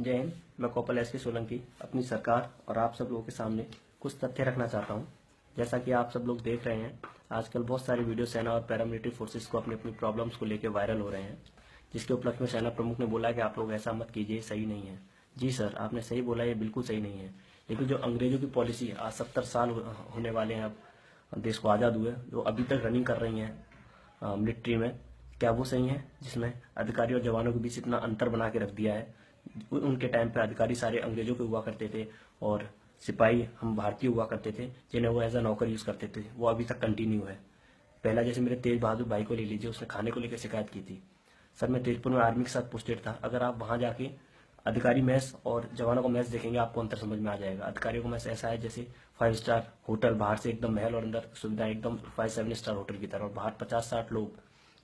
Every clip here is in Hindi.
जय हिंद। मैं कौपल एस के सोलंकी अपनी सरकार और आप सब लोगों के सामने कुछ तथ्य रखना चाहता हूं। जैसा कि आप सब लोग देख रहे हैं, आजकल बहुत सारी वीडियो सेना और पैरामिलिट्री फोर्सेस को अपनी अपनी प्रॉब्लम्स को लेकर वायरल हो रहे हैं, जिसके उपलक्ष्य में सेना प्रमुख ने बोला कि आप लोग ऐसा मत कीजिए, सही नहीं है। जी सर, आपने सही बोला, ये बिल्कुल सही नहीं है। लेकिन जो अंग्रेजों की पॉलिसी आज 70 साल होने वाले हैं, अब देश को आज़ाद हुए, जो अभी तक रनिंग कर रही हैं मिलिट्री में, क्या वो सही है? जिसमें अधिकारी और जवानों के बीच इतना अंतर बना के रख दिया है। उनके टाइम पे अधिकारी सारे अंग्रेजों के हुआ करते थे और सिपाही हम भारतीय हुआ करते थे, जिन्हें वो एज अ नौकर यूज करते थे। वो अभी तक कंटिन्यू है। पहला जैसे मेरे तेज बहादुर भाई को ले लीजिए, उसने खाने को लेकर शिकायत की थी। सर, मैं तेजपुर में आर्मी के साथ पोस्टेड था। अगर आप वहां जाके अधिकारी मैस और जवानों का मैस देखेंगे, आपको अंतर समझ में आ जाएगा। अधिकारियों का मैस ऐसा है जैसे 5 स्टार होटल, बाहर से एकदम महल और अंदर सुविधा एकदम 5-7 स्टार होटल की तरह, और बाहर 50-60 लोग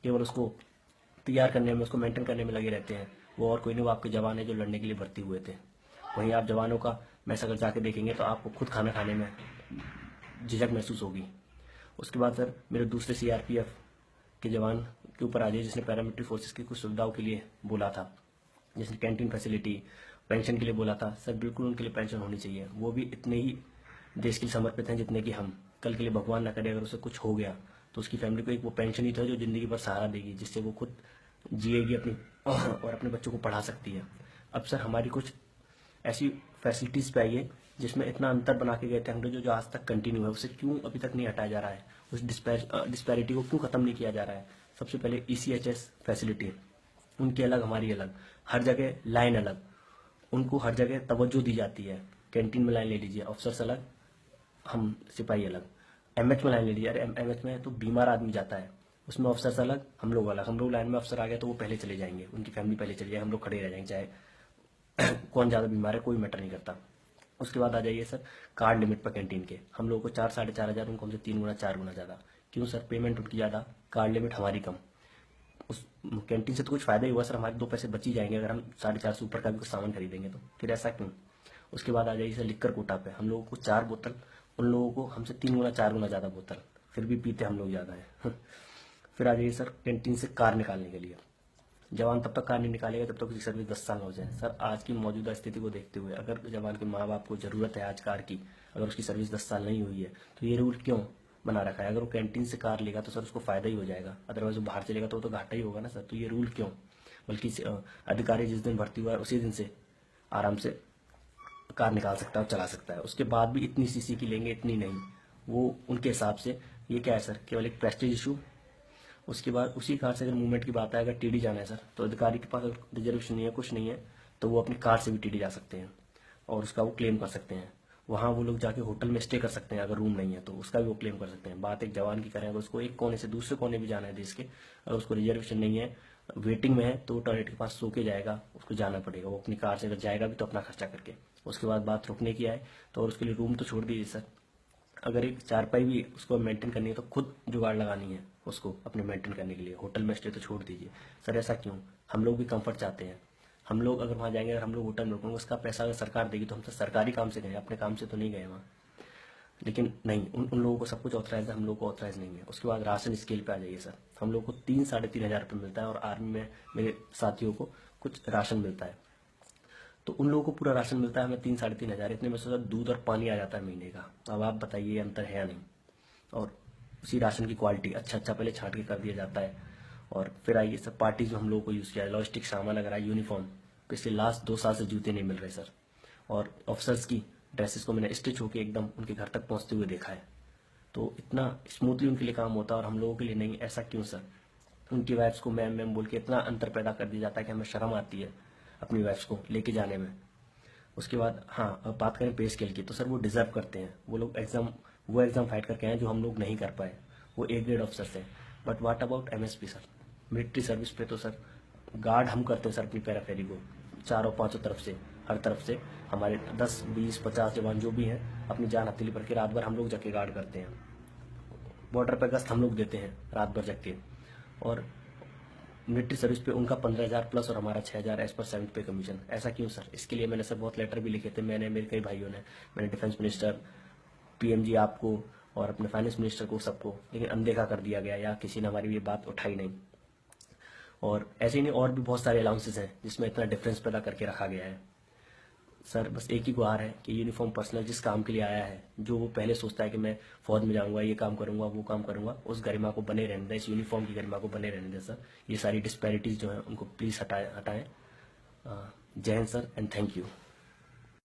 केवल उसको तैयार करने में, उसको मेंटेन करने में लगे रहते हैं। वो और कोई नहीं, वो आपके जवान है जो लड़ने के लिए भर्ती हुए थे। वहीं आप जवानों का मैस अगर जाके देखेंगे तो आपको खुद खाना खाने में झिझक महसूस होगी। उसके बाद सर, मेरे दूसरे सीआरपीएफ के जवान के ऊपर आ जाइए, जिसने पैरामिलिट्री फोर्सेस की कुछ सुविधाओं के लिए बोला था, जिसने कैंटीन फैसिलिटी, पेंशन के लिए बोला था। सर, बिल्कुल उनके लिए पेंशन होनी चाहिए। वो भी इतने ही देश के लिए समर्पित हैं जितने कि हम। कल के लिए भगवान ना करे अगर उसे कुछ हो गया तो उसकी फैमिली को एक वो पेंशन ही था जो जिंदगी भर सहारा देगी, जिससे वो खुद जिएगी अपनी और अपने बच्चों को पढ़ा सकती है। अब सर, हमारी कुछ ऐसी फैसिलिटीज पे आइए जिसमें इतना अंतर बना के गए थे अंग्रेजों, जो आज तक कंटिन्यू है। उसे क्यों अभी तक नहीं हटाया जा रहा है? उस डिस्पैरिटी को क्यों खत्म नहीं किया जा रहा है? सबसे पहले ईसीएचएस फैसिलिटी, उनकी अलग हमारी अलग, हर जगह लाइन अलग, उनको हर जगह तवज्जो दी जाती है। कैंटीन में लाइन ले लीजिए, अफसर्स अलग, हम सिपाही अलग। एमएच में लाइन ले लीजिए, अरे एमएच में तो बीमार आदमी जाता है, उसमें अफसर्स अलग, हम लोग अलग। हम लोग लाइन में, अफसर आ गया तो वो पहले चले जाएंगे, उनकी फैमिली पहले चली जाएगी, हम लोग खड़े रह जाएंगे, चाहे कौन ज़्यादा बीमार है कोई मैटर नहीं करता। उसके बाद आ जाइए सर, कार्ड लिमिट पर कैंटीन के, हम लोगों को 4-4.5 हज़ार, उनको हमसे 3 गुना 4 गुना ज़्यादा। क्यों सर? पेमेंट उनकी ज़्यादा, कार्ड लिमिट हमारी कम। उस कैंटीन से तो कुछ फायदा ही हुआ सर, हमारे 2 पैसे बच ही जाएंगे अगर हम 4.5 से ऊपर का भी कुछ सामान खरीदेंगे तो। फिर ऐसा क्यों? उसके बाद आ जाइए सर, लिक्कर कोटा पे, हम लोगों को 4 बोतल, उन लोगों को हमसे 3 गुना 4 गुना ज़्यादा बोतल, फिर भी पीते हम लोग ज़्यादा है। फिर आ जाइए सर, कैंटीन से कार निकालने के लिए, जवान तब तक कार नहीं निकालेगा जब तक उसकी सर्विस 10 साल हो जाए। सर, आज की मौजूदा स्थिति को देखते हुए अगर जवान के माँ बाप को जरूरत है आज कार की, अगर उसकी सर्विस 10 साल नहीं हुई है, तो ये रूल क्यों बना रखा है? अगर वो कैंटीन से कार लेगा तो सर उसको फायदा ही हो जाएगा, अदरवाइज वो बाहर चलेगा तो वो तो घाटा ही होगा ना सर। तो ये रूल क्यों? बल्कि अधिकारी जिस दिन भर्ती हुआ है उसी दिन से आराम से कार निकाल सकता है और चला सकता है। उसके बाद भी इतनी सीसी की लेंगे, इतनी नहीं, वो उनके हिसाब से। ये क्या है सर? केवल एक प्रेस्टीज इशू। उसके बाद उसी कार से अगर मूवमेंट की बात है, अगर टीडी जाना है सर, तो अधिकारी के पास अगर रिजर्वेशन नहीं है, कुछ नहीं है, तो वो अपनी कार से भी टीडी जा सकते हैं और उसका वो क्लेम कर सकते हैं। वहाँ वो लोग जाके होटल में स्टे कर सकते हैं, अगर रूम नहीं है तो उसका भी वो क्लेम कर सकते हैं। बात एक जवान की करें, अगर उसको एक कोने से दूसरे कोने भी जाना है देश के, अगर उसको रिजर्वेशन नहीं है, वेटिंग में है, तो वो टॉयलेट के पास सो के जाएगा, उसको जाना पड़ेगा। वो अपनी कार से अगर जाएगा भी तो अपना खर्चा करके। उसके बाद बात रुकने की आए तो, और उसके लिए रूम तो छोड़ दीजिए सर, अगर एक चारपाई भी उसको मेंटेन करनी है तो खुद जुगाड़ लगानी है उसको अपने मेंटेन करने के लिए। होटल में स्टे तो छोड़ दीजिए सर। ऐसा क्यों? हम लोग भी कंफर्ट चाहते हैं। हम लोग अगर वहाँ जाएंगे, अगर हम लोग होटल में रुकेंगे, उसका पैसा अगर सरकार देगी तो हम तो सरकारी काम से गए, अपने काम से तो नहीं गए वहाँ। लेकिन नहीं, उन लोगों को सब कुछ ऑथराइज है, हम लोग को ऑथराइज नहीं है। उसके बाद राशन स्केल पे आ जाइए सर, हम लोग को 3-3.5 हज़ार रुपये मिलता है और आर्मी में मेरे साथियों को कुछ राशन मिलता है। तो उन लोगों को पूरा राशन मिलता है, हमें 3-3.5 हज़ार। इतने में से दूध और पानी आ जाता है महीने का। तो अब आप बताइए ये अंतर है या नहीं? और उसी राशन की क्वालिटी अच्छा पहले छांट के कर दिया जाता है। और फिर आइए सर, पार्टीज में हम लोगों को यूज़ किया है, लॉजिस्टिक सामान अगर आए, यूनिफॉर्म, पिछले लास्ट 2 साल से जूते नहीं मिल रहे सर। और ऑफिसर्स की ड्रेसेस को मैंने स्टिच होकर एकदम उनके घर तक पहुंचते हुए देखा है। तो इतना स्मूथली उनके लिए काम होता है और हम लोगों के लिए नहीं। ऐसा क्यों सर? उनकी वाइफ्स को मैम मैम बोल के इतना अंतर पैदा कर दिया जाता है कि हमें शर्म आती है अपनी वाइफ्स को लेके जाने में। उसके बाद हाँ, अब बात करें पे स्केल की, तो सर वो डिजर्व करते हैं। वो एग्जाम फाइट करके आए जो हम लोग नहीं कर पाए। वो ए ग्रेड ऑफिसर्स हैं। But what about MSP sir? Military service पे तो सर गार्ड हम करते हैं सर अपनी पैराफेरी को, चारों पांचों तरफ से, हर तरफ से हमारे 10-20-50 जवान जो भी हैं अपनी जान हथेली पर के रात भर हम लोग जाके गार्ड करते हैं। बॉर्डर पर गश्त हम लोग देते हैं रात भर जग के। और मिलिट्री सर्विस पे उनका 15,000 प्लस और हमारा 6,000 एज पर 7 पे कमीशन। ऐसा क्यों सर? इसके लिए मैंने सर बहुत लेटर भी लिखे थे, मैंने, मेरे कई भाइयों ने, मैंने डिफेंस मिनिस्टर, पीएमजी आपको और अपने फाइनेंस मिनिस्टर को, सबको, लेकिन अनदेखा कर दिया गया या किसी ने हमारी ये बात उठाई नहीं। और ऐसे ही नहीं, और भी बहुत सारे अलाउंसेस हैं जिसमें इतना डिफरेंस पैदा करके रखा गया है। सर बस एक ही गुहार है कि यूनिफॉर्म पर्सनल जिस काम के लिए आया है, जो वो पहले सोचता है कि मैं फौज में जाऊंगा, ये काम करूंगा, वो काम करूंगा, उस गरिमा को बने रहने दें, इस यूनिफॉर्म की गरिमा को बने रहने दें सर। ये सारी डिस्पैरिटीज जो है उनको प्लीज हटाएं। जय Hind sir and thank you.